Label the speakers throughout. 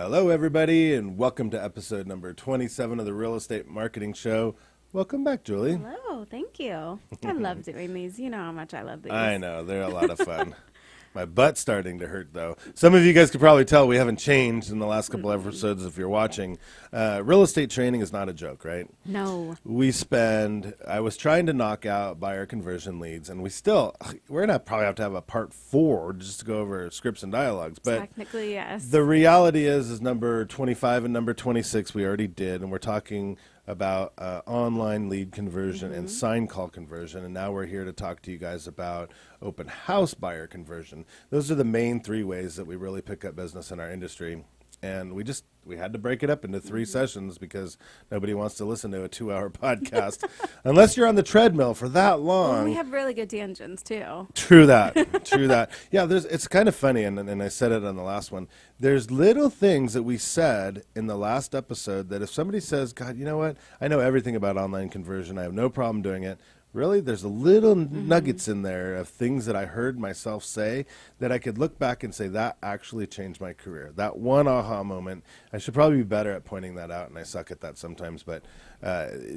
Speaker 1: Hello, everybody, and welcome to episode number 27 of the Real Estate Marketing Show. Welcome back, Julie.
Speaker 2: Hello, thank you. I love doing these. You know how much I love these.
Speaker 1: I know, they're a lot of fun. My butt's starting to hurt, though. Some of you guys could probably tell we haven't changed in the last couple episodes if you're watching. Real estate training is not a joke, right?
Speaker 2: No.
Speaker 1: I was trying to knock out buyer conversion leads, and we're going to probably have to have a part 4 just to go over scripts and dialogues. But
Speaker 2: Technically, yes.
Speaker 1: the reality is number 25 and number 26 we already did, and we're talking about online lead conversion and sign call conversion, and now we're here to talk to you guys about open house buyer conversion. Those are the main 3 ways that we really pick up business in our industry, and we had to break it up into 3 sessions because nobody wants to listen to a 2-hour podcast unless you're on the treadmill for that long.
Speaker 2: Well, we have really good tangents too.
Speaker 1: True that. Yeah, it's kind of funny, and I said it on the last one. There's little things that we said in the last episode that if somebody says, God, you know what? I know everything about online conversion. I have no problem doing it. Really, there's a little nuggets in there of things that I heard myself say that I could look back and say, that actually changed my career. That one aha moment. I should probably be better at pointing that out, and I suck at that sometimes. But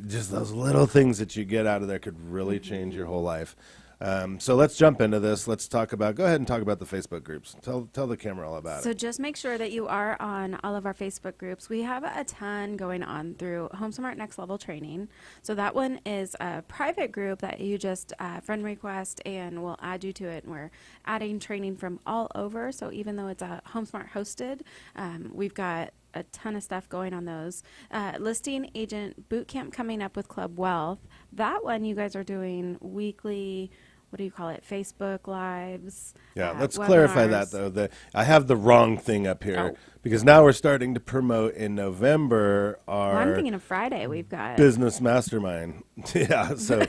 Speaker 1: just those little things that you get out of there could really change your whole life. So let's jump into this. Go ahead and talk about the Facebook groups. Tell the camera all about it.
Speaker 2: So just make sure that you are on all of our Facebook groups. We have a ton going on through Home Smart Next Level Training. So that one is a private group that you just friend request, and we'll add you to it. And we're adding training from all over. So even though it's a Home Smart hosted, we've got a ton of stuff going on those. Listing Agent Bootcamp coming up with Club Wealth. That one you guys are doing weekly, what do you call it, Facebook Lives.
Speaker 1: Yeah, let's
Speaker 2: webinars.
Speaker 1: clarify that, though. I have the wrong thing up here because now we're starting to promote in November our
Speaker 2: I'm thinking of Friday we've got.
Speaker 1: business mastermind. So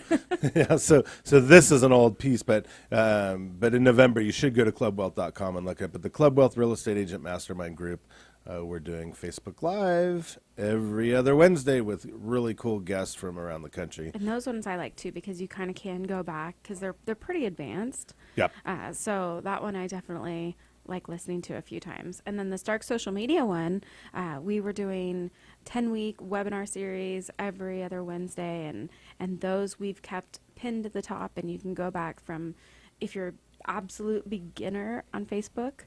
Speaker 1: this is an old piece, but in November you should go to clubwealth.com and look up at the Club Wealth Real Estate Agent Mastermind group. We're doing Facebook Live every other Wednesday with really cool guests from around the country.
Speaker 2: And those ones I like too because you kind of can go back because they're pretty advanced.
Speaker 1: Yep.
Speaker 2: So that one I definitely like listening to a few times. And then the Stark Social Media one, we were doing 10-week webinar series every other Wednesday, and those we've kept pinned to the top, and you can go back from if you're absolute beginner on Facebook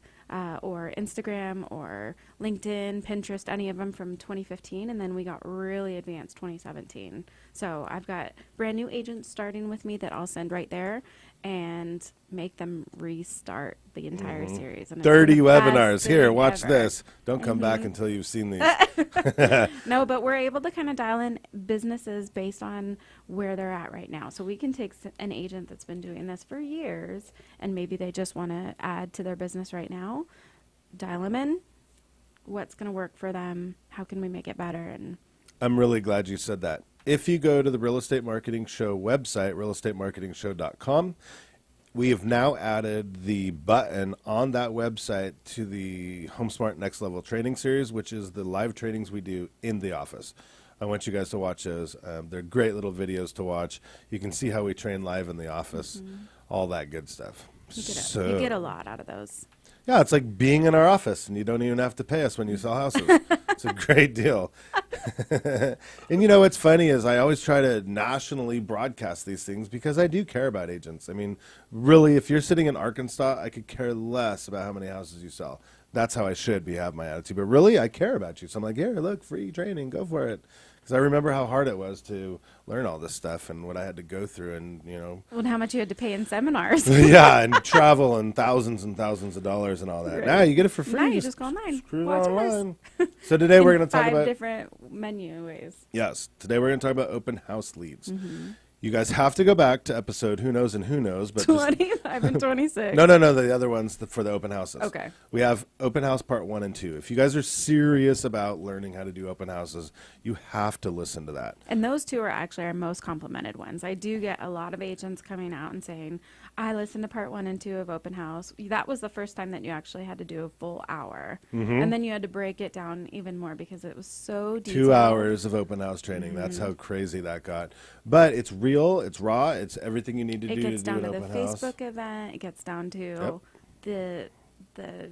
Speaker 2: or Instagram or LinkedIn, Pinterest, any of them from 2015, and then we got really advanced 2017. So I've got brand new agents starting with me that I'll send right there and make them restart the entire series. And
Speaker 1: 30
Speaker 2: it's the
Speaker 1: webinars.
Speaker 2: best
Speaker 1: Here,
Speaker 2: thing
Speaker 1: watch
Speaker 2: ever.
Speaker 1: this. Don't come back until you've seen these.
Speaker 2: No, but we're able to kind of dial in businesses based on where they're at right now. So we can take an agent that's been doing this for years and maybe they just want to add to their business right now, dial them in. What's going to work for them? How can we make it better? And
Speaker 1: I'm really glad you said that. If you go to the Real Estate Marketing Show website, realestatemarketingshow.com, we have now added the button on that website to the HomeSmart Next Level Training Series, which is the live trainings we do in the office. I want you guys to watch those. They're great little videos to watch. You can see how we train live in the office, all that good stuff.
Speaker 2: you get a lot out of those.
Speaker 1: Yeah, it's like being in our office, and you don't even have to pay us when you sell houses. It's a great deal. And you know what's funny is I always try to nationally broadcast these things because I do care about agents. I mean, really, if you're sitting in Arkansas, I could care less about how many houses you sell. That's how I should have my attitude. But really, I care about you. So I'm like, here, look, free training, go for it. Because I remember how hard it was to learn all this stuff and what I had to go through and,
Speaker 2: Well, and how much you had to pay in seminars.
Speaker 1: yeah, and travel and thousands of dollars and all that.
Speaker 2: Right.
Speaker 1: Now you get it for free.
Speaker 2: Now you just go online.
Speaker 1: Cruise
Speaker 2: Watch
Speaker 1: online. So today we're going to talk
Speaker 2: five
Speaker 1: about
Speaker 2: different menu ways.
Speaker 1: Yes, today we're going to talk about open house leads. You guys have to go back to episode who knows and who knows, but
Speaker 2: 25 and 26.
Speaker 1: No, the other ones for the open houses.
Speaker 2: Okay.
Speaker 1: We have open house part 1 and 2. If you guys are serious about learning how to do open houses, you have to listen to that.
Speaker 2: And those two are actually our most complimented ones. I do get a lot of agents coming out and saying, I listened to part 1 and 2 of open house. That was the first time that you actually had to do a full hour. And then you had to break it down even more because it was so detailed.
Speaker 1: 2 hours of open house training. That's how crazy that got. But it's real, it's raw, it's everything you need to do to do an open house.
Speaker 2: It gets down to the Facebook event. It gets down to the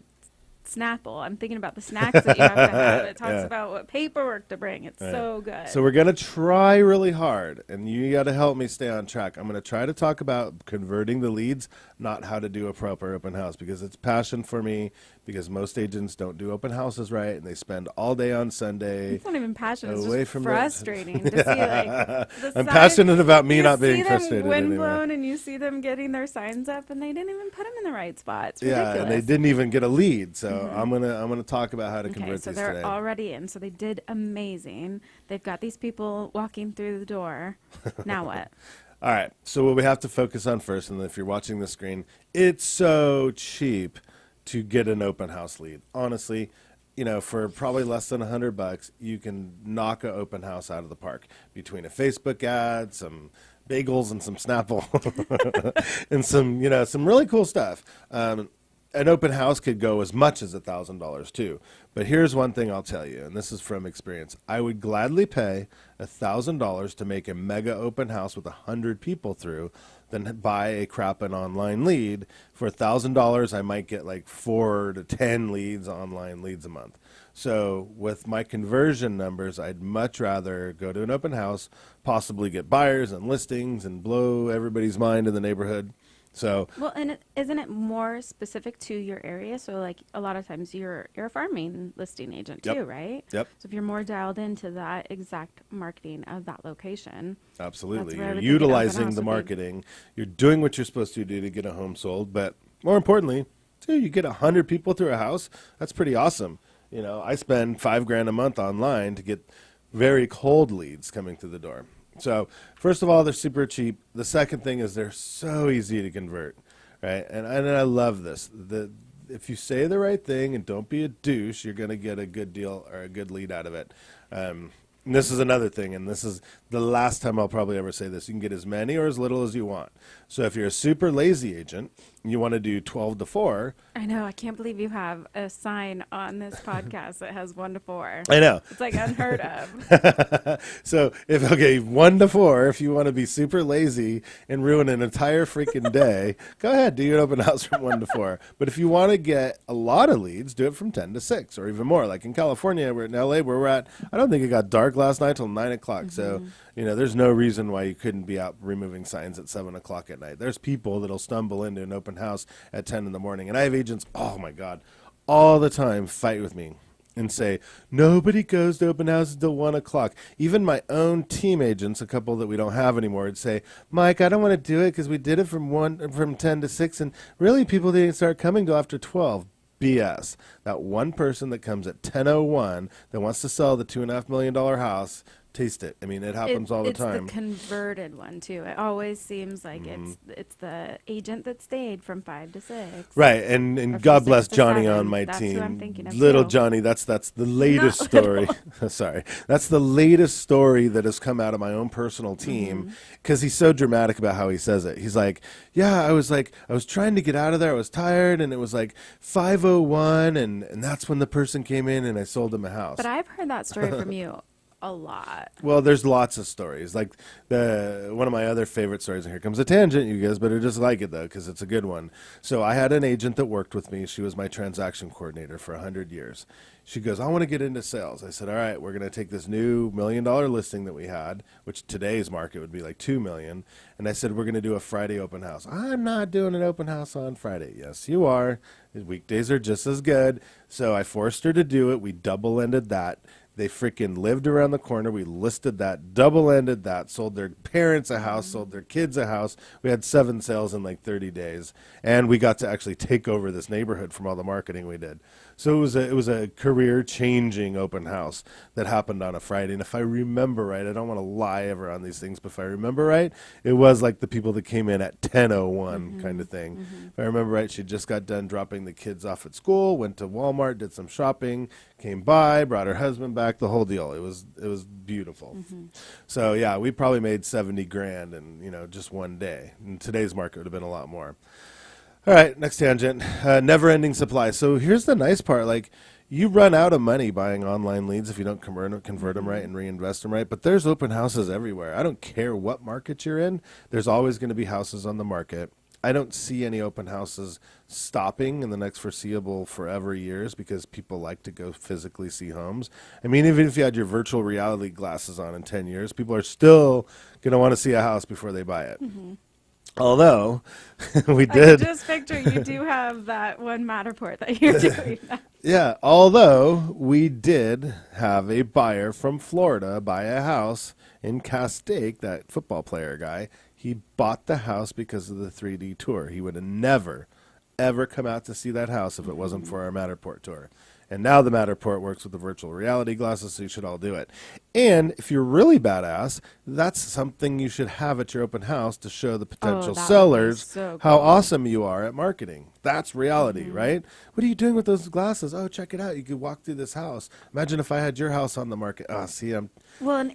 Speaker 2: Snapple. I'm thinking about the snacks that you have to have. It talks
Speaker 1: Yeah.
Speaker 2: about what paperwork to bring. It's
Speaker 1: Right.
Speaker 2: so good.
Speaker 1: So we're going to try really hard, and you got to help me stay on track. I'm going to try to talk about converting the leads, not how to do a proper open house, because it's passion for me, because most agents don't do open houses right, and they spend all day on Sunday.
Speaker 2: It's not even passion. It's
Speaker 1: away
Speaker 2: just
Speaker 1: from
Speaker 2: frustrating to see like the
Speaker 1: I'm
Speaker 2: sign-
Speaker 1: passionate about me
Speaker 2: you
Speaker 1: not
Speaker 2: see
Speaker 1: being
Speaker 2: them
Speaker 1: frustrated
Speaker 2: windblown
Speaker 1: anymore.
Speaker 2: and you see them getting their signs up and they didn't even put them in the right spot. It's
Speaker 1: Yeah,
Speaker 2: ridiculous.
Speaker 1: and they didn't even get a lead. So I'm gonna talk about how to
Speaker 2: Okay,
Speaker 1: convert
Speaker 2: so
Speaker 1: these
Speaker 2: they're
Speaker 1: today.
Speaker 2: already in. So they did amazing. They've got these people walking through the door. Now what?
Speaker 1: All right. So what we have to focus on first, and if you're watching the screen, it's so cheap to get an open house lead. Honestly, for probably less than $100, you can knock an open house out of the park between a Facebook ad, some bagels, and some Snapple, and some really cool stuff. An open house could go as much as $1,000 too. But here's one thing I'll tell you, and this is from experience. I would gladly pay $1,000 to make a mega open house with 100 people through than buy a crap an online lead. For $1,000, I might get like 4 to 10 leads, online leads a month. So with my conversion numbers, I'd much rather go to an open house, possibly get buyers and listings and blow everybody's mind in the neighborhood. So
Speaker 2: Well, and isn't it more specific to your area? So, like a lot of times, you're a farming listing agent
Speaker 1: Yep.
Speaker 2: too, right?
Speaker 1: Yep.
Speaker 2: So if you're more dialed into that exact marketing of that location,
Speaker 1: absolutely.
Speaker 2: That's where I
Speaker 1: You're
Speaker 2: would think an open
Speaker 1: utilizing
Speaker 2: house
Speaker 1: the
Speaker 2: would be.
Speaker 1: marketing. You're doing what you're supposed to do to get a home sold. But more importantly, too, you get 100 people through a house. That's pretty awesome. I spend $5,000 a month online to get very cold leads coming through the door. So first of all, they're super cheap. The second thing is they're so easy to convert, right? And I love this. If you say the right thing and don't be a douche, you're going to get a good deal or a good lead out of it. And this is another thing, and this is the last time I'll probably ever say this. You can get as many or as little as you want. So if you're a super lazy agent, and you want to do 12 to 4.
Speaker 2: I know I can't believe you have a sign on this podcast that has 1 to 4.
Speaker 1: I know.
Speaker 2: It's like unheard of.
Speaker 1: So 1 to 4, if you want to be super lazy and ruin an entire freaking day, go ahead, do your open house from 1 to 4. But if you want to get a lot of leads, do it from 10 to 6 or even more. Like in California, we're in LA, where we're at. I don't think it got dark last night till 9 o'clock. So, there's no reason why you couldn't be out removing signs at 7 o'clock at night. There's people that'll stumble into an open house at 10 in the morning. And I have agents, oh my God, all the time fight with me and say, nobody goes to open houses until 1 o'clock. Even my own team agents, a couple that we don't have anymore, would say, Mike, I don't want to do it because we did it from 10 to 6, and really people didn't start coming till after 12. BS. That one person that comes at 10:01 that wants to sell the $2.5 million house, taste it. I mean, it happens all the time.
Speaker 2: It's the converted one too. It always seems like it's the agent that stayed from 5 to 6.
Speaker 1: Right,
Speaker 2: Or
Speaker 1: and
Speaker 2: from
Speaker 1: God
Speaker 2: 6
Speaker 1: bless
Speaker 2: to
Speaker 1: Johnny
Speaker 2: 7.
Speaker 1: on my
Speaker 2: That's
Speaker 1: team.
Speaker 2: who I'm thinking of
Speaker 1: Little
Speaker 2: too.
Speaker 1: Johnny, that's the latest story. Sorry, that's the latest story that has come out of my own personal team because he's so dramatic about how he says it. He's like, "Yeah, I was trying to get out of there. I was tired, and it was like 5:01, and that's when the person came in, and I sold him a house."
Speaker 2: But I've heard that story from you a lot.
Speaker 1: Well, there's lots of stories. Like one of my other favorite stories, and here comes a tangent, you guys better just like it though, because it's a good one. So I had an agent that worked with me. She was my transaction coordinator for 100 years. She goes, I want to get into sales. I said, all right, we're going to take this new $1 million listing that we had, which today's market would be like $2 million. And I said, we're going to do a Friday open house. I'm not doing an open house on Friday. Yes, you are. Weekdays are just as good. So I forced her to do it. We double-ended that. They freaking lived around the corner. We listed that, double-ended that, sold their parents a house, sold their kids a house. We had 7 sales in like 30 days. And we got to actually take over this neighborhood from all the marketing we did. So it was a career-changing open house that happened on a Friday. And if I remember right, I don't want to lie ever on these things, but if I remember right, it was like the people that came in at 10:01 kind of thing. If I remember right, she just got done dropping the kids off at school, went to Walmart, did some shopping, came by, brought her husband back, the whole deal. It was beautiful. So yeah, we probably made 70 grand in just one day. In today's market, it would have been a lot more. All right, next tangent. Never-ending supply. So here's the nice part. Like, you run out of money buying online leads if you don't convert them right and reinvest them right. But there's open houses everywhere. I don't care what market you're in. There's always going to be houses on the market. I don't see any open houses stopping in the next foreseeable forever years because people like to go physically see homes. I mean, even if you had your virtual reality glasses on in 10 years, people are still going to want to see a house before they buy it.
Speaker 2: Mm-hmm.
Speaker 1: Although we
Speaker 2: I
Speaker 1: did.
Speaker 2: can just picture you do have that one Matterport that you're doing now.
Speaker 1: Yeah, although we did have a buyer from Florida buy a house in Castaic, that football player guy. He bought the house because of the 3D tour. He would have never, ever come out to see that house if it wasn't for our Matterport tour. And now the Matterport works with the virtual reality glasses, so you should all do it. And if you're really badass, that's something you should have at your open house to show the potential
Speaker 2: that would be
Speaker 1: sellers
Speaker 2: so
Speaker 1: how
Speaker 2: cool.
Speaker 1: awesome you are at marketing. That's reality, right? What are you doing with those glasses? Oh, check it out. You could walk through this house. Imagine if I had your house on the market. Oh, see,
Speaker 2: Well, and,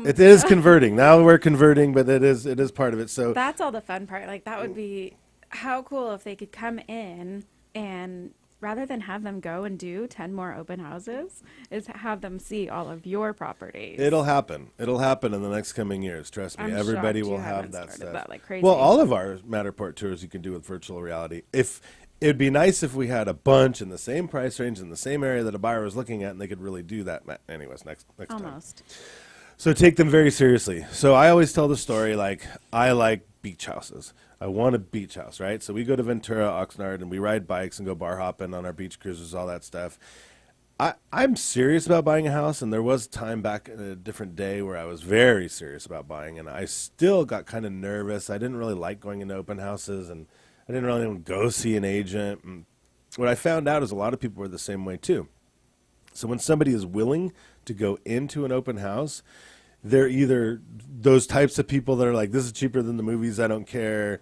Speaker 1: it is converting. Now we're converting, but it is part of it. So
Speaker 2: that's all the fun part. Like, that would be how cool if they could come in and rather than have them go and do 10 more open houses, is have them see all of your properties.
Speaker 1: it'll happen. It'll happen in the next coming years. Trust me.
Speaker 2: I'm
Speaker 1: Everybody
Speaker 2: shocked
Speaker 1: will
Speaker 2: you
Speaker 1: have
Speaker 2: haven't
Speaker 1: that
Speaker 2: started
Speaker 1: stuff.
Speaker 2: that like crazy.
Speaker 1: Well, all of our Matterport tours you can do with virtual reality. If it'd be nice if we had a bunch in the same price range in the same area that a buyer was looking at, and they could really do that. Anyways, next time.
Speaker 2: Almost.
Speaker 1: So take them very seriously. So I always tell the story like I like beach houses. I want a beach house, right? So we go to Ventura, Oxnard, and we ride bikes and go bar hopping on our beach cruises, all that stuff. I'm serious about buying a house, and there was a time back in a different day where I was very serious about buying, and I still got kind of nervous. I didn't really like going into open houses, and I didn't really want to go see an agent. And what I found out is a lot of people were the same way too. So when somebody is willing to go into an open house, they're either those types of people that are like, this is cheaper than the movies, I don't care,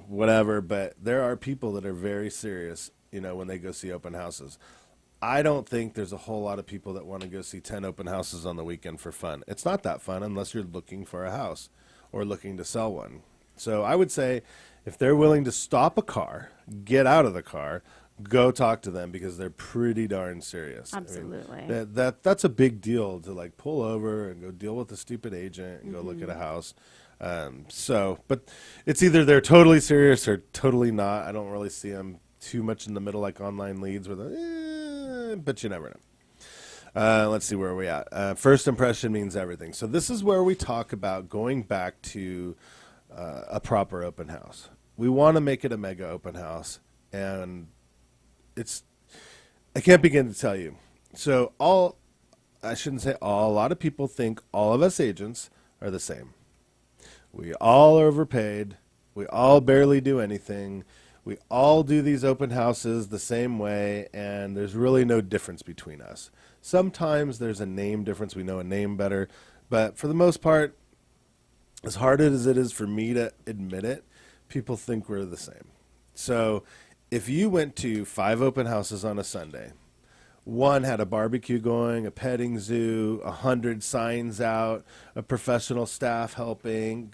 Speaker 1: whatever. But there are people that are very serious, when they go see open houses. I don't think there's a whole lot of people that want to go see 10 open houses on the weekend for fun. It's not that fun unless you're looking for a house or looking to sell one. So I would say if they're willing to stop a car, get out of the car, go talk to them because they're pretty darn serious.
Speaker 2: Absolutely.
Speaker 1: I mean, that's a big deal to like pull over and go deal with a stupid agent and go look at a house. But it's either they're totally serious or totally not. I don't really see them too much in the middle like online leads but you never know. Let's see where are we at. First impression means everything. So this is where we talk about going back to a proper open house. We want to make it a mega open house, and I can't begin to tell you. So I shouldn't say all, a lot of people think all of us agents are the same. We all are overpaid. We all barely do anything. We all do these open houses the same way, and there's really no difference between us. Sometimes there's a name difference. We know a name better. But for the most part, as hard as it is for me to admit it, people think we're the same. So if you went to 5 open houses on a Sunday, one had a barbecue going, a petting zoo, 100 signs out, a professional staff helping,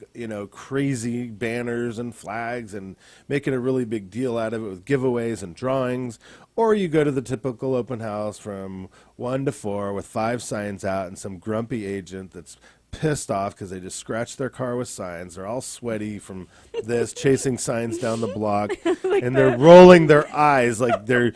Speaker 1: crazy banners and flags and making a really big deal out of it with giveaways and drawings. Or you go to the typical open house from 1 to 4 with 5 signs out and some grumpy agent that's pissed off because they just scratched their car with signs. They're all sweaty from this, chasing signs down the block, and they're rolling their eyes like you're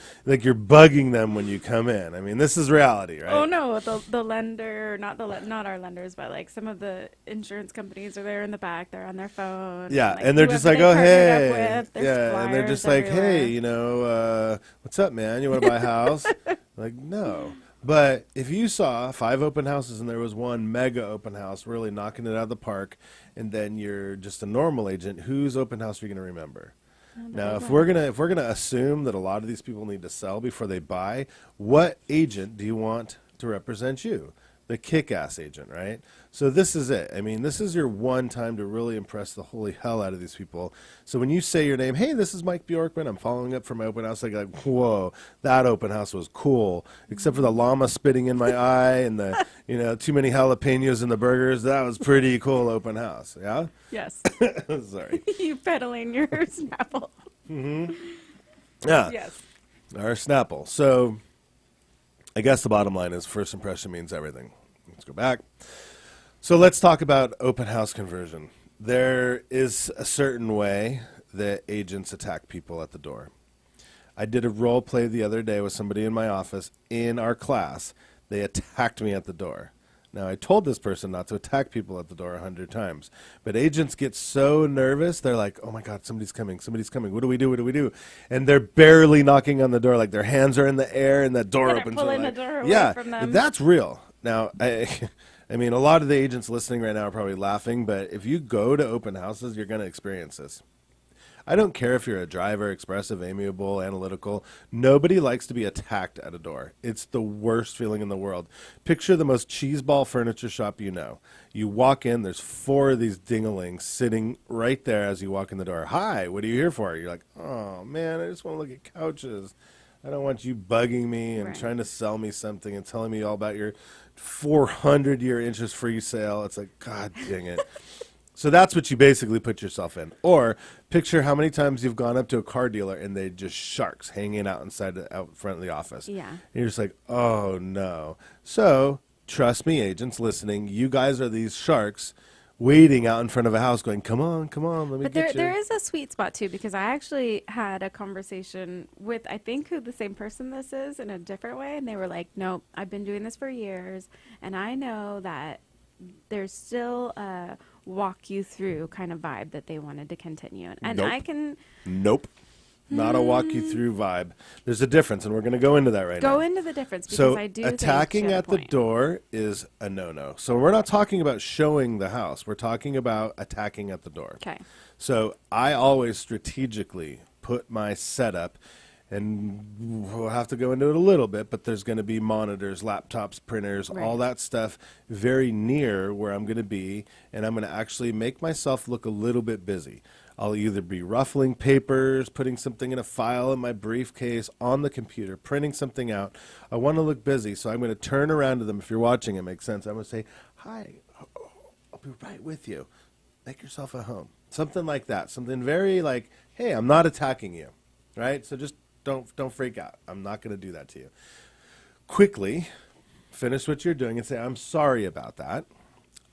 Speaker 1: bugging them when you come in. I mean, this is reality, right?
Speaker 2: Oh no, the lender, not our lenders, but like some of the insurance companies are there in the back. They're on their phone.
Speaker 1: Yeah,
Speaker 2: like,
Speaker 1: and they're just like,
Speaker 2: whoever
Speaker 1: oh
Speaker 2: they partnered up
Speaker 1: hey,
Speaker 2: with, there's
Speaker 1: yeah, and they're just like,
Speaker 2: everywhere.
Speaker 1: hey, what's up, man? You want to buy a house? Like, no. But if you saw 5 open houses and there was one mega open house really knocking it out of the park, and then you're just a normal agent, whose open house are you going to remember? Now, if we're gonna assume that a lot of these people need to sell before they buy, what agent do you want to represent you? The kick-ass agent, right? So this is it. I mean, this is your one time to really impress the holy hell out of these people. So when you say your name, hey, this is Mike Bjorkman, I'm following up from my open house, like, whoa, that open house was cool. Except for the llama spitting in my eye and the, too many jalapenos in the burgers. That was pretty cool open house. Yeah?
Speaker 2: Yes.
Speaker 1: Sorry.
Speaker 2: You peddling your Snapple.
Speaker 1: Mm-hmm. Yeah.
Speaker 2: Yes.
Speaker 1: Our Snapple. So I guess the bottom line is first impression means everything. Let's go back. So let's talk about open house conversion. There is a certain way that agents attack people at the door. I did a role play the other day with somebody in my office in our class. They attacked me at the door. Now, I told this person not to attack people at the door 100 times. But agents get so nervous, they're like, oh, my God, somebody's coming. Somebody's coming. What do we do? What do we do? And they're barely knocking on the door. Like, their hands are in the air, and that door opens.
Speaker 2: Pulling the door away from them.
Speaker 1: That's real. Now, I mean, a lot of the agents listening right now are probably laughing, but if you go to open houses, you're going to experience this. I don't care if you're a driver, expressive, amiable, analytical. Nobody likes to be attacked at a door. It's the worst feeling in the world. Picture the most cheeseball furniture shop you know. You walk in, there's 4 of these dingalings sitting right there as you walk in the door. Hi, what are you here for? You're like, oh, man, I just want to look at couches. I don't want you bugging me and trying to sell me something and telling me all about your 400-year interest-free sale. It's like, God dang it. So that's what you basically put yourself in. Or picture how many times you've gone up to a car dealer and they just sharks hanging out out front of the office.
Speaker 2: Yeah.
Speaker 1: And you're just like, oh, no. So trust me, agents listening, you guys are these sharks waiting out in front of a house going, come on, let me get you.
Speaker 2: There is a sweet spot, too, because I actually had a conversation with, I think, who the same person this is in a different way. And they were like, nope, I've been doing this for years. And I know that there's still a walk you through kind of vibe that they wanted to continue. And
Speaker 1: Nope.
Speaker 2: I can...
Speaker 1: Nope. Not a walk you through vibe. There's a difference, and we're going to go into that right now.
Speaker 2: Go into the difference, because
Speaker 1: So
Speaker 2: I do
Speaker 1: attacking
Speaker 2: think
Speaker 1: at the door is a no-no. So we're not talking about showing the house. We're talking about attacking at the door.
Speaker 2: Okay.
Speaker 1: So I always strategically put my setup, and we'll have to go into it a little bit, but there's going to be monitors, laptops, printers, all that stuff very near where I'm going to be, and I'm going to actually make myself look a little bit busy. I'll either be ruffling papers, putting something in a file in my briefcase, on the computer, printing something out. I want to look busy, so I'm going to turn around to them. If you're watching, it makes sense. I'm going to say, hi, I'll be right with you. Make yourself at home. Something like that. Something very like, hey, I'm not attacking you, right? So just don't freak out. I'm not going to do that to you. Quickly finish what you're doing and say, I'm sorry about that.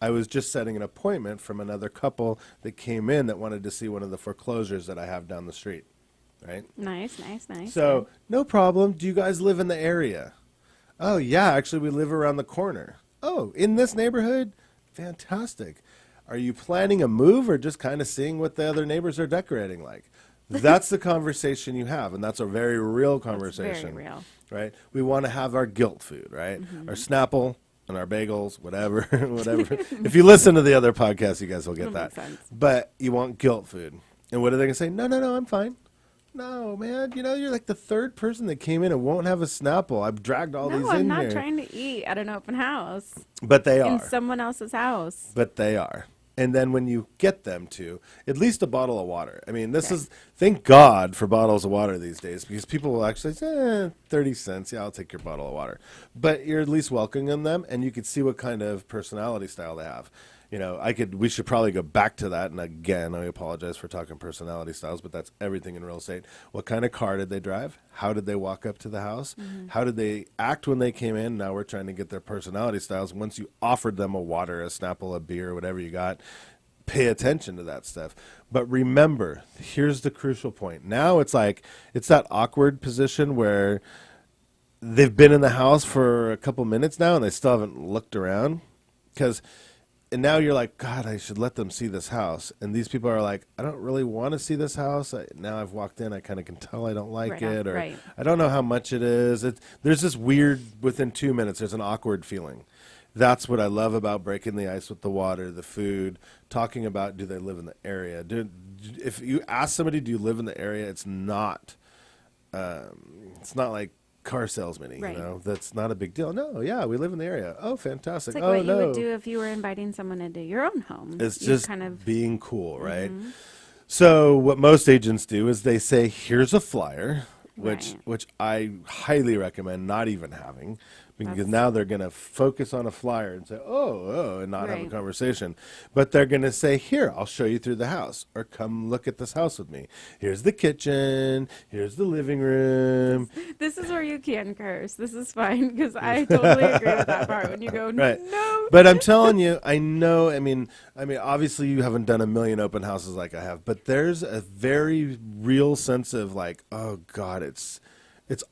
Speaker 1: I was just setting an appointment from another couple that came in that wanted to see one of the foreclosures that I have down the street, right?
Speaker 2: Nice.
Speaker 1: So, no problem. Do you guys live in the area? Oh, yeah, actually, we live around the corner. Oh, in this neighborhood? Fantastic. Are you planning a move or just kind of seeing what the other neighbors are decorating like? That's the conversation you have, and that's a very real conversation.
Speaker 2: That's very real.
Speaker 1: Right? We want to have our guilt food, right? Our Snapple and our bagels, whatever. If you listen to the other podcasts, you guys will get that.
Speaker 2: Makes sense.
Speaker 1: But you want guilt food. And what are they going to say? No, I'm fine. No, man, you're like the 3rd person that came in and won't have a Snapple. I've dragged all these in here.
Speaker 2: No, I'm not trying to eat at an open house.
Speaker 1: But they are.
Speaker 2: In someone else's house.
Speaker 1: But they are. And then when you get them to, at least a bottle of water. I mean, this is, thank God for bottles of water these days, because people will actually say, 30 cents, yeah, I'll take your bottle of water. But you're at least welcoming them, and you can see what kind of personality style they have. We should probably go back to that. And again, I apologize for talking personality styles, but that's everything in real estate. What kind of car did they drive? How did they walk up to the house? How did they act when they came in? Now we're trying to get their personality styles. Once you offered them a water, a Snapple, a beer, whatever you got, pay attention to that stuff. But remember, here's the crucial point. Now it's that awkward position where they've been in the house for a couple minutes now and they still haven't looked around. And now you're like, God, I should let them see this house. And these people are like, I don't really want to see this house. Now I've walked in, I kind of can tell I don't like it. Or I don't know how much it is. There's this weird, within 2 minutes, there's an awkward feeling. That's what I love about breaking the ice with the water, the food, talking about do they live in the area. If you ask somebody, do you live in the area, it's not like car salesman, that's not a big deal. No, yeah, we live in the area. Oh, fantastic.
Speaker 2: It's like what you would do if you were inviting someone into your own home.
Speaker 1: It's just kind of being cool, right? So what most agents do is they say, here's a flyer, which I highly recommend not even having, because now they're going to focus on a flyer and say, oh, and not have a
Speaker 2: Right.
Speaker 1: conversation. But they're going to say, here, I'll show you through the house, or come look at this house with me. Here's the kitchen. Here's the living room.
Speaker 2: This is where you can curse. This is fine because I totally agree with that part when you go,
Speaker 1: Right.
Speaker 2: no.
Speaker 1: But I'm telling you, I know, I mean, obviously you haven't done a million open houses like I have, but there's a very real sense of like, oh God, it's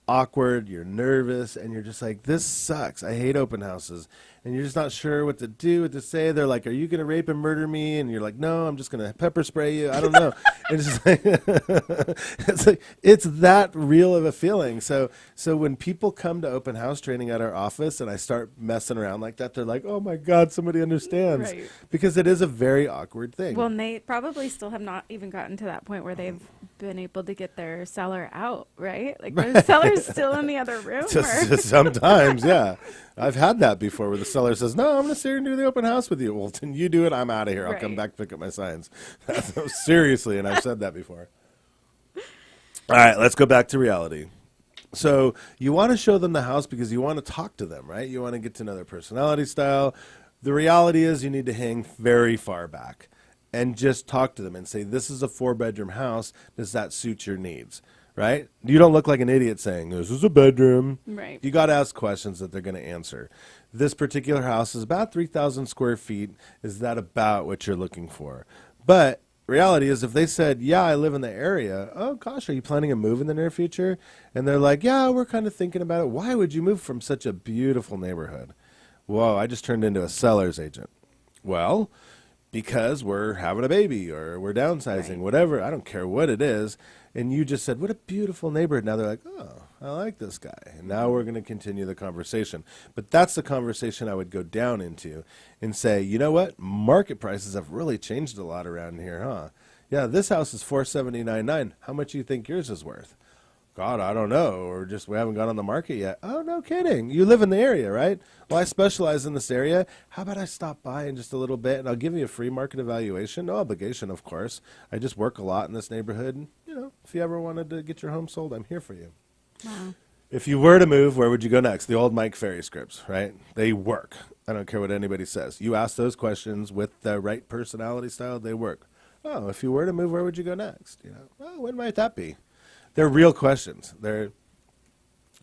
Speaker 1: awkward, you're nervous, and you're just like, this sucks. I hate open houses. And you're just not sure what to do, what to say. They're like, are you going to rape and murder me? And you're like, no, I'm just going to pepper spray you. I don't know. It's just like, it's that real of a feeling. So when people come to open house training at our office and I start messing around like that, they're like, oh my God, somebody understands.
Speaker 2: Right.
Speaker 1: Because it is a very awkward thing.
Speaker 2: Well, and they probably still have not even gotten to that point where they've been able to get their seller out, right? Like their seller's still in the other room.
Speaker 1: Just sometimes, yeah. I've had that before where the seller says, no, I'm going to sit here and do the open house with you. Well, then you do it. I'm out of here. I'll come
Speaker 2: Right.
Speaker 1: back, pick up my signs. Seriously, and I've said that before. All right, let's go back to reality. So you want to show them the house because you want to talk to them, right? You want to get to know their personality style. The reality is you need to hang very far back and just talk to them and say, this is a 4-bedroom house. Does that suit your needs? Right? You don't look like an idiot saying, this is a bedroom.
Speaker 2: Right.
Speaker 1: You got to ask questions that they're going to answer. This particular house is about 3,000 square feet. Is that about what you're looking for? But reality is if they said, yeah, I live in the area. Oh, gosh, are you planning a move in the near future? And they're like, yeah, we're kind of thinking about it. Why would you move from such a beautiful neighborhood? Whoa, I just turned into a seller's agent. Well, because we're having a baby or we're downsizing,
Speaker 2: Right.
Speaker 1: whatever. I don't care what it is. And you just said, what a beautiful neighborhood. Now they're like, oh, I like this guy. And now we're going to continue the conversation. But that's the conversation I would go down into and say, you know what? Market prices have really changed a lot around here, huh? Yeah, this house is $479.9. How much do you think yours is worth? God, I don't know. Or just we haven't got on the market yet. Oh, no kidding. You live in the area, right? Well, I specialize in this area. How about I stop by in just a little bit and I'll give you a free market evaluation? No obligation, of course. I just work a lot in this neighborhood. And, you know, if you ever wanted to get your home sold, I'm here for you.
Speaker 2: Wow.
Speaker 1: If you were to move, where would you go next? The old Mike Ferry scripts, right? They work. I don't care what anybody says. You ask those questions with the right personality style, they work. Oh, if you were to move, where would you go next? You know, oh, when might that be? They're real questions. They're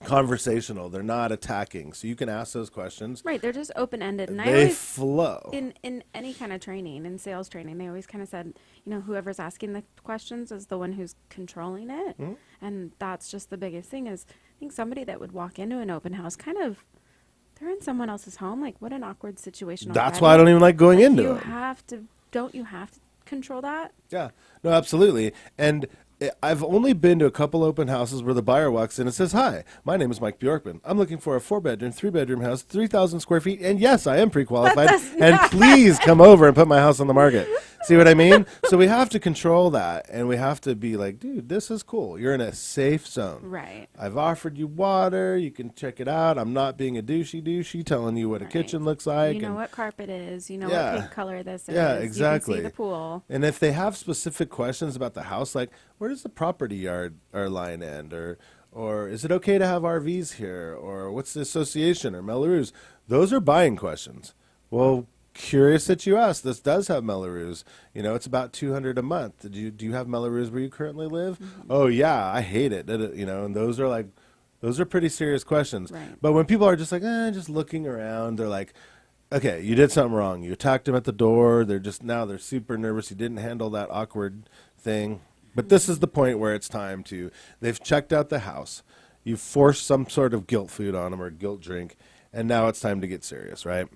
Speaker 1: conversational. They're not attacking. So you can ask those questions.
Speaker 2: Right. They're just open ended. And I
Speaker 1: They
Speaker 2: always,
Speaker 1: flow.
Speaker 2: in any kind of training, in sales training, they always kind of said, you know, whoever's asking the questions is the one who's controlling it.
Speaker 1: Mhm.
Speaker 2: And that's just the biggest thing is I think somebody that would walk into an open house kind of, they're in someone else's home. Like, what an awkward situation.
Speaker 1: That's
Speaker 2: already.
Speaker 1: why I don't even like going
Speaker 2: Like,
Speaker 1: into
Speaker 2: you
Speaker 1: it.
Speaker 2: don't you have to control that?
Speaker 1: Yeah, no, absolutely. And I've only been to a couple open houses where the buyer walks in and says, hi, my name is Mike Bjorkman. I'm looking for a 4-bedroom, 3-bedroom house, 3,000 square feet. And yes, I am pre-qualified. And please come over and put my house on the market. See what I mean? So we have to control that. And we have to be like, dude, this is cool. You're in a safe zone.
Speaker 2: Right.
Speaker 1: I've offered you water. You can check it out. I'm not being a douchey telling you what a
Speaker 2: Right.
Speaker 1: kitchen looks like.
Speaker 2: You know
Speaker 1: and-
Speaker 2: what carpet is. You know
Speaker 1: Yeah.
Speaker 2: what pink color this is.
Speaker 1: Yeah,
Speaker 2: You
Speaker 1: exactly.
Speaker 2: can see the pool.
Speaker 1: And if they have specific questions about the house, like where does the property yard or line end, or is it okay to have RVs here, or what's the association or Melrose? Those are buying questions. Well, curious that you asked. This does have Melrose. You know, it's about $200 a month. Do you have Melrose where you currently live?
Speaker 2: Mm-hmm.
Speaker 1: Oh yeah, I hate it. You know, and those are pretty serious questions.
Speaker 2: Right.
Speaker 1: But when people are just like, just looking around, they're like, okay, you did something wrong. You attacked them at the door. They're super nervous. You didn't handle that awkward thing. But this is the point where it's time they've checked out the house. You've forced some sort of guilt food on them or guilt drink. And now it's time to get serious, right?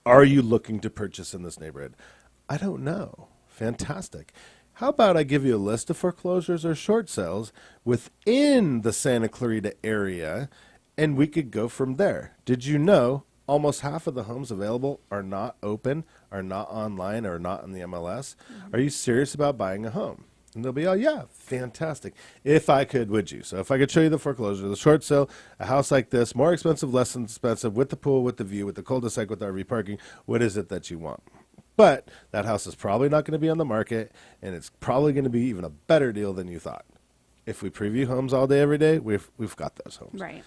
Speaker 1: Are you looking to purchase in this neighborhood? I don't know. Fantastic. How about I give you a list of foreclosures or short sales within the Santa Clarita area, and we could go from there. Did you know almost half of the homes available are not open, are not online, or not in the MLS? Are you serious about buying a home? And they'll be, oh, yeah, fantastic. If I could, would you? So if I could show you the foreclosure, the short sale, a house like this, more expensive, less expensive, with the pool, with the view, with the cul-de-sac, with RV parking, what is it that you want? But that house is probably not going to be on the market, and it's probably going to be even a better deal than you thought. If we preview homes all day, every day, we've got those homes.
Speaker 2: Right.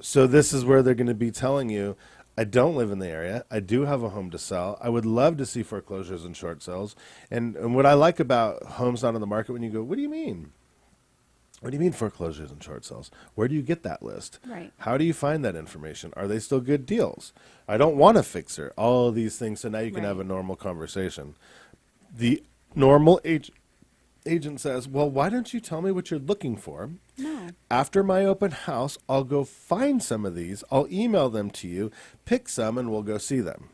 Speaker 1: So this is where they're going to be telling you, I don't live in the area. I do have a home to sell. I would love to see foreclosures and short sales. And what I like about homes not on the market, when you go, what do you mean? What do you mean foreclosures and short sales? Where do you get that list?
Speaker 2: Right.
Speaker 1: How do you find that information? Are they still good deals? I don't want a fixer. All of these things. So now you can have a normal conversation. The normal agent says, well, why don't you tell me what you're looking for?
Speaker 2: No.
Speaker 1: After my open house, I'll go find some of these. I'll email them to you, pick some, and we'll go see them.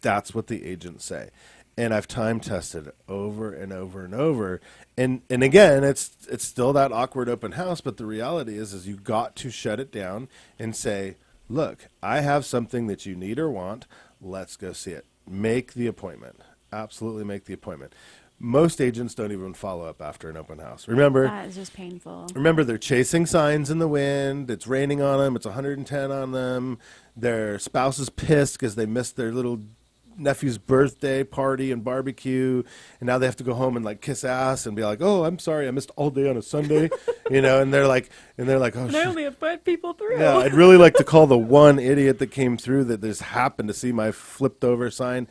Speaker 1: That's what the agents say. And I've time tested it over and over and over. And again, it's still that awkward open house, but the reality is you got to shut it down and say, look, I have something that you need or want. Let's go see it. Make the appointment. Absolutely make the appointment. Most agents don't even follow up after an open house. Remember,
Speaker 2: That is just painful.
Speaker 1: Remember, they're chasing signs in the wind. It's raining on them. It's 110 on them. Their spouse is pissed because they missed their little nephew's birthday party and barbecue, and now they have to go home and like kiss ass and be like, "Oh, I'm sorry, I missed all day on a Sunday," and they're like, "Oh,
Speaker 2: And I only have 5 people through.
Speaker 1: yeah." I'd really like to call the one idiot that came through that just happened to see my flipped over sign.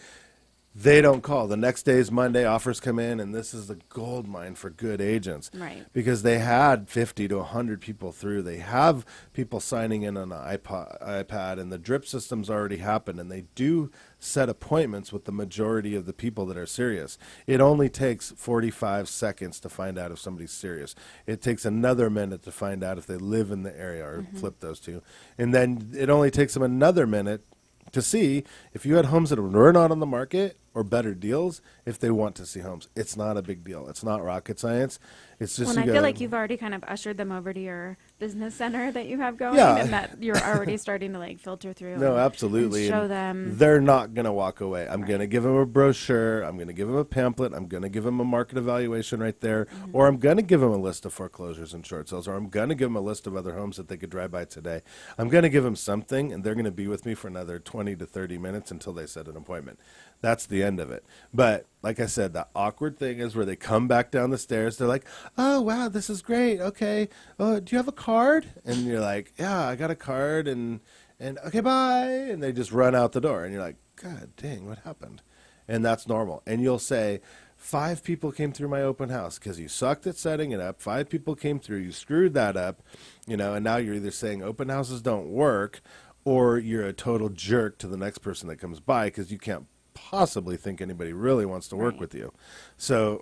Speaker 1: They don't call. The next day is Monday, offers come in, and this is the gold mine for good agents.
Speaker 2: Right.
Speaker 1: Because they had 50 to 100 people through. They have people signing in on an iPad, and the drip system's already happened, and they do set appointments with the majority of the people that are serious. It only takes 45 seconds to find out if somebody's serious. It takes another minute to find out if they live in the area, or flip those two. And then it only takes them another minute to see if you had homes that were not on the market or better deals, if they want to see homes. It's not a big deal. It's not rocket science. It's just
Speaker 2: Well, and I feel like you've already kind of ushered them over to your business center that you have going,
Speaker 1: Yeah.
Speaker 2: and that you're already starting to like filter through.
Speaker 1: No,
Speaker 2: and
Speaker 1: absolutely.
Speaker 2: show
Speaker 1: And
Speaker 2: them.
Speaker 1: they're not going to walk away. I'm
Speaker 2: Right.
Speaker 1: going to give them a brochure. I'm going to give them a pamphlet. I'm going to give them a market evaluation right there. Or I'm going to give them a list of foreclosures and short sales. Or I'm going to give them a list of other homes that they could drive by today. I'm going to give them something, and they're going to be with me for another 20 to 30 minutes until they set an appointment. That's the end of it. But like I said, the awkward thing is where they come back down the stairs. They're like, "Oh, wow, this is great. Okay. Oh, do you have a card?" And you're like, "Yeah, I got a card." And okay, bye. And they just run out the door. And you're like, God dang, what happened? And that's normal. And you'll say, 5 people came through my open house because you sucked at setting it up. 5 people came through. You screwed that up, and now you're either saying open houses don't work, or you're a total jerk to the next person that comes by because you can't possibly think anybody really wants to work
Speaker 2: Right.
Speaker 1: with you. So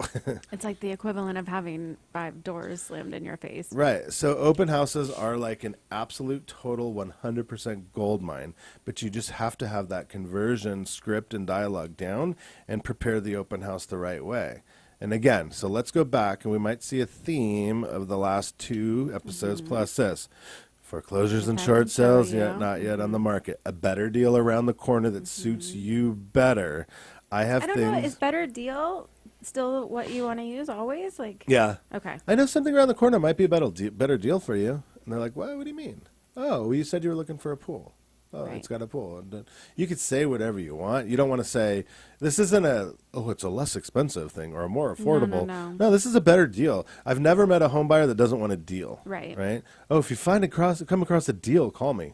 Speaker 2: It's like the equivalent of having 5 doors slammed in your face.
Speaker 1: right. So open houses are like an absolute total 100% gold mine, but you just have to have that conversion script and dialogue down and prepare the open house the right way. And again, so let's go back, and we might see a theme of the last 2 episodes plus this. Foreclosures and
Speaker 2: If I
Speaker 1: short
Speaker 2: can show
Speaker 1: sales,
Speaker 2: you.
Speaker 1: yet not yet on the market. A better deal around the corner that suits you better. I have
Speaker 2: I don't
Speaker 1: things.
Speaker 2: know. Is better deal still what you want to use always? Like,
Speaker 1: Yeah.
Speaker 2: okay.
Speaker 1: I know something around the corner might be a better deal for you. And they're like, what do you mean? Oh, well, you said you were looking for a pool. Oh,
Speaker 2: Right.
Speaker 1: it's got a pool. And you could say whatever you want. You don't want to say, this isn't it's a less expensive thing or a more affordable.
Speaker 2: No.
Speaker 1: This is a better deal. I've never met a home buyer that doesn't want a deal.
Speaker 2: Right.
Speaker 1: Right? Oh, if you come across a deal, call me.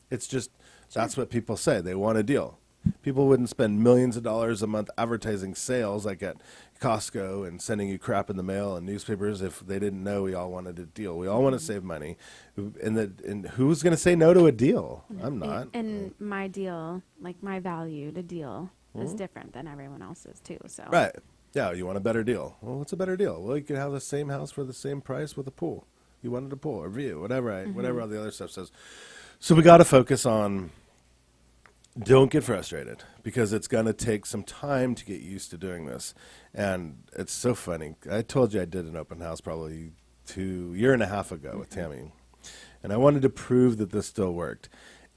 Speaker 1: It's just, that's what people say. They want a deal. People wouldn't spend millions of dollars a month advertising sales like at Costco and sending you crap in the mail and newspapers if they didn't know we all wanted a deal. We all want to save money. And who's going to say no to a deal? I'm not.
Speaker 2: And my deal, like my value to deal, is different than everyone else's too. So
Speaker 1: Right. Yeah, you want a better deal. Well, what's a better deal? Well, you could have the same house for the same price with a pool. You wanted a pool or view, whatever all the other stuff says. So we got to focus on, don't get frustrated, because it's going to take some time to get used to doing this. And it's so funny. I told you I did an open house probably a year and a half ago with Tammy. And I wanted to prove that this still worked.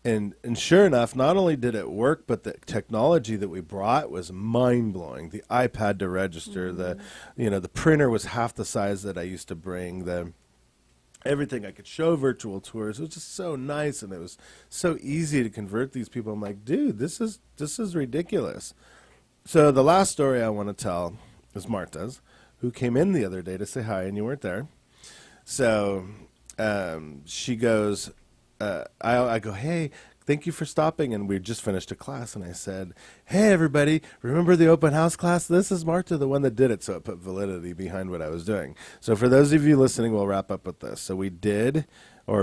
Speaker 1: And sure enough, not only did it work, but the technology that we brought was mind-blowing. The iPad to register, the printer was half the size that I used to bring, everything. I could show virtual tours. It was just so nice, and it was so easy to convert these people. I'm like, dude, this is ridiculous. So the last story I want to tell is Marta's, who came in the other day to say hi, and you weren't there. So she goes, I go, hey, thank you for stopping. And we just finished a class. And I said, hey, everybody, remember the open house class? This is Marta, the one that did it. So it put validity behind what I was doing. So for those of you listening, we'll wrap up with this. So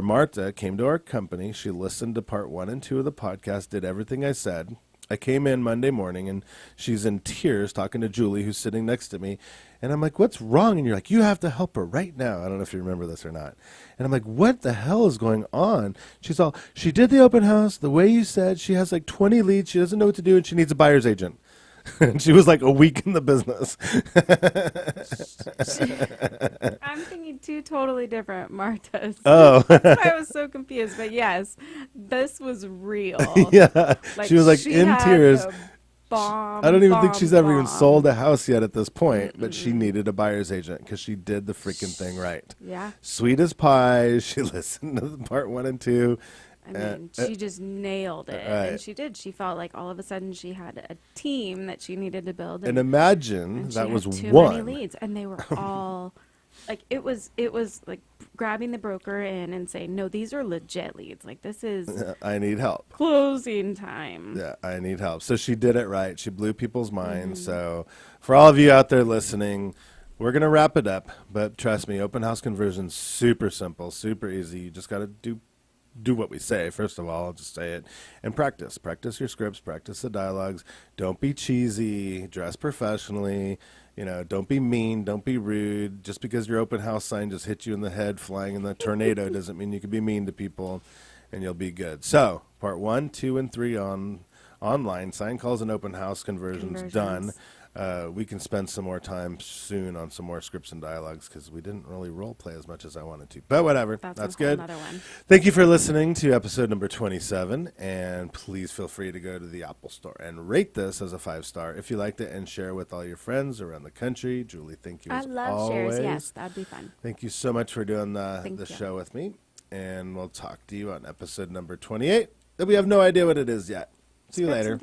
Speaker 1: Marta came to our company. She listened to part 1 and 2 of the podcast, did everything I said. I came in Monday morning, and she's in tears talking to Julie, who's sitting next to me. And I'm like, what's wrong? And you're like, you have to help her right now. I don't know if you remember this or not. And I'm like, what the hell is going on? She's all, she did the open house the way you said. She has like 20 leads. She doesn't know what to do, and she needs a buyer's agent. And she was like a week in the business.
Speaker 2: I'm thinking 2 totally different Martas.
Speaker 1: Oh.
Speaker 2: That's why I was so confused. But yes, this was real.
Speaker 1: Yeah. She was like in
Speaker 2: had
Speaker 1: tears.
Speaker 2: the Bomb,
Speaker 1: I don't even think she's ever even
Speaker 2: bomb.
Speaker 1: sold a house yet at this point, but she needed a buyer's agent because she did the freaking thing right.
Speaker 2: Yeah.
Speaker 1: Sweet as pie. She listened to part 1 and 2.
Speaker 2: I mean, she just nailed it.
Speaker 1: Right.
Speaker 2: And she did. She felt like all of a sudden she had a team that she needed to build.
Speaker 1: And imagine
Speaker 2: and
Speaker 1: that
Speaker 2: she
Speaker 1: was
Speaker 2: had too
Speaker 1: one.
Speaker 2: many leads. And they were all like, it was like grabbing the broker in and saying, no, these are legit leads. Like, this is
Speaker 1: I need help.
Speaker 2: closing time.
Speaker 1: Yeah, I need help. So she did it right. She blew people's minds. So for all of you out there listening, we're going to wrap it up. But trust me, open house conversion's super simple, super easy. You just got to do what we say. First of all, I'll just say it. And practice. Practice your scripts. Practice the dialogues. Don't be cheesy. Dress professionally. You know, don't be mean. Don't be rude. Just because your open house sign just hit you in the head flying in the tornado doesn't mean you can be mean to people, and you'll be good. So part 1, 2, and 3 on online sign calls and open house conversions done. We can spend some more time soon on some more scripts and dialogues because we didn't really role play as much as I wanted to. But whatever, that's good.
Speaker 2: Another one.
Speaker 1: Thank you for listening to episode number 27, and please feel free to go to the Apple Store and rate this as a 5-star if you liked it, and share with all your friends around the country. Julie, thank you.
Speaker 2: I
Speaker 1: as
Speaker 2: love
Speaker 1: always.
Speaker 2: shares. Yes, that'd be fun.
Speaker 1: Thank you so much for doing the show with me, and we'll talk to you on episode number 28 that we have no idea what it is yet. See you later.